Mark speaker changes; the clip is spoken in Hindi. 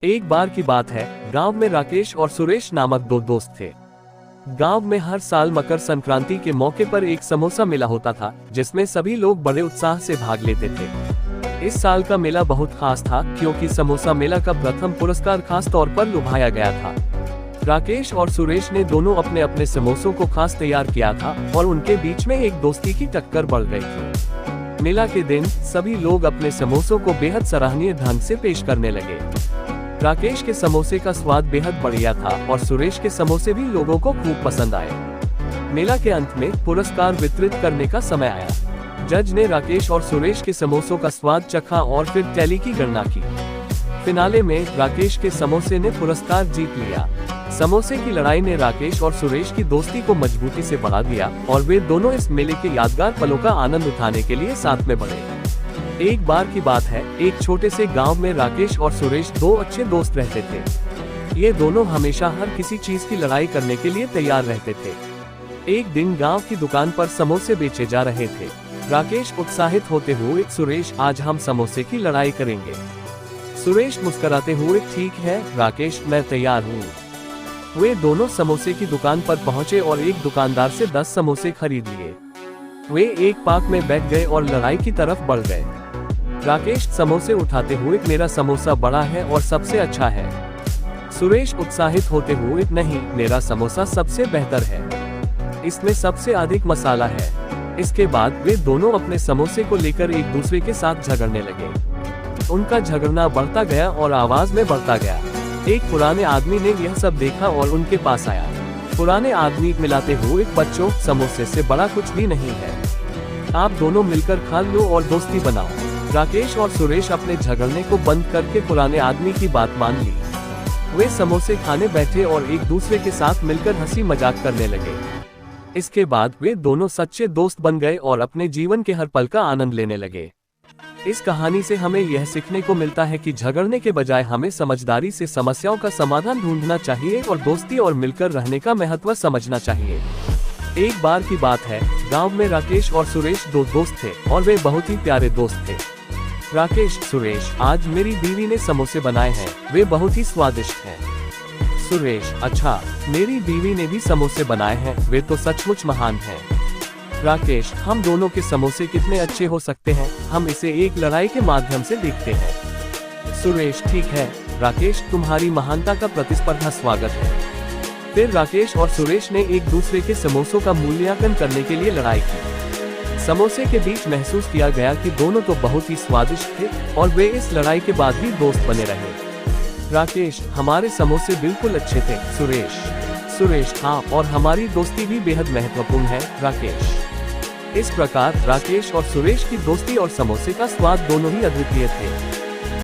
Speaker 1: एक बार की बात है, गांव में राकेश और सुरेश नामक दो दोस्त थे। गांव में हर साल मकर संक्रांति के मौके पर एक समोसा मेला होता था, जिसमें सभी लोग बड़े उत्साह से भाग लेते थे। इस साल का मेला बहुत खास था, क्योंकि समोसा मेला का प्रथम पुरस्कार खास तौर पर लुभाया गया था। राकेश और सुरेश ने दोनों अपने अपने समोसों को खास तैयार किया था और उनके बीच में एक दोस्ती की टक्कर बढ़ गई थी। मेला के दिन सभी लोग अपने समोसों को बेहद सराहनीय ढंग से पेश करने लगे। राकेश के समोसे का स्वाद बेहद बढ़िया था और सुरेश के समोसे भी लोगों को खूब पसंद आए। मेला के अंत में पुरस्कार वितरित करने का समय आया। जज ने राकेश और सुरेश के समोसों का स्वाद चखा और फिर टैली की गणना की। फिनाले में राकेश के समोसे ने पुरस्कार जीत लिया। समोसे की लड़ाई ने राकेश और सुरेश की दोस्ती को मजबूती से बढ़ा दिया और वे दोनों इस मेले के यादगार पलों का आनंद उठाने के लिए साथ में बढ़े। एक बार की बात है, एक छोटे से गांव में राकेश और सुरेश दो अच्छे दोस्त रहते थे। ये दोनों हमेशा हर किसी चीज की लड़ाई करने के लिए तैयार रहते थे। एक दिन गांव की दुकान पर समोसे बेचे जा रहे थे। राकेश उत्साहित होते हुए, सुरेश आज हम समोसे की लड़ाई करेंगे। सुरेश मुस्कुराते हुए, ठीक है राकेश, मैं तैयार हूँ। वे दोनों समोसे की दुकान पर पहुँचे और एक दुकानदार से 10 समोसे खरीद लिए। वे एक पाक में बैठ गए और लड़ाई की तरफ बढ़ गए। राकेश समोसे उठाते हुए, मेरा समोसा बड़ा है और सबसे अच्छा है। सुरेश उत्साहित होते हुए, नहीं, मेरा समोसा सबसे बेहतर है, इसमें सबसे अधिक मसाला है। इसके बाद वे दोनों अपने समोसे को लेकर एक दूसरे के साथ झगड़ने लगे। उनका झगड़ना बढ़ता गया और आवाज में बढ़ता गया। एक पुराने आदमी ने यह सब देखा और उनके पास आया। पुराने आदमी मिलाते हुए, बच्चों, समोसे से बड़ा कुछ भी नहीं है, आप दोनों मिलकर खा लो और दोस्ती बनाओ। राकेश और सुरेश अपने झगड़ने को बंद करके पुराने आदमी की बात मान ली। वे समोसे खाने बैठे और एक दूसरे के साथ मिलकर हंसी मजाक करने लगे। इसके बाद वे दोनों सच्चे दोस्त बन गए और अपने जीवन के हर पल का आनंद लेने लगे। इस कहानी से हमें यह सीखने को मिलता है कि झगड़ने के बजाय हमें समझदारी से समस्याओं का समाधान ढूंढना चाहिए और दोस्ती और मिलकर रहने का महत्व समझना चाहिए। एक बार की बात है, गांव में राकेश और सुरेश दो दोस्त थे और वे बहुत ही प्यारे दोस्त थे। राकेश, सुरेश, आज मेरी बीवी ने समोसे बनाए हैं, वे बहुत ही स्वादिष्ट हैं। सुरेश, अच्छा, मेरी बीवी ने भी समोसे बनाए हैं, वे तो सचमुच महान हैं। राकेश, हम दोनों के समोसे कितने अच्छे हो सकते हैं, हम इसे एक लड़ाई के माध्यम से देखते हैं। सुरेश, ठीक है राकेश, तुम्हारी महानता का प्रतिस्पर्धा स्वागत है। फिर राकेश और सुरेश ने एक दूसरे के समोसों का मूल्यांकन करने के लिए लड़ाई की। समोसे के बीच महसूस किया गया कि दोनों तो बहुत ही स्वादिष्ट थे और वे इस लड़ाई के बाद भी दोस्त बने रहे। राकेश, हमारे समोसे बिल्कुल अच्छे थे। सुरेश, हाँ, और हमारी दोस्ती भी बेहद महत्वपूर्ण है। राकेश। इस प्रकार राकेश और सुरेश की दोस्ती और समोसे का स्वाद दोनों ही अद्वितीय थे।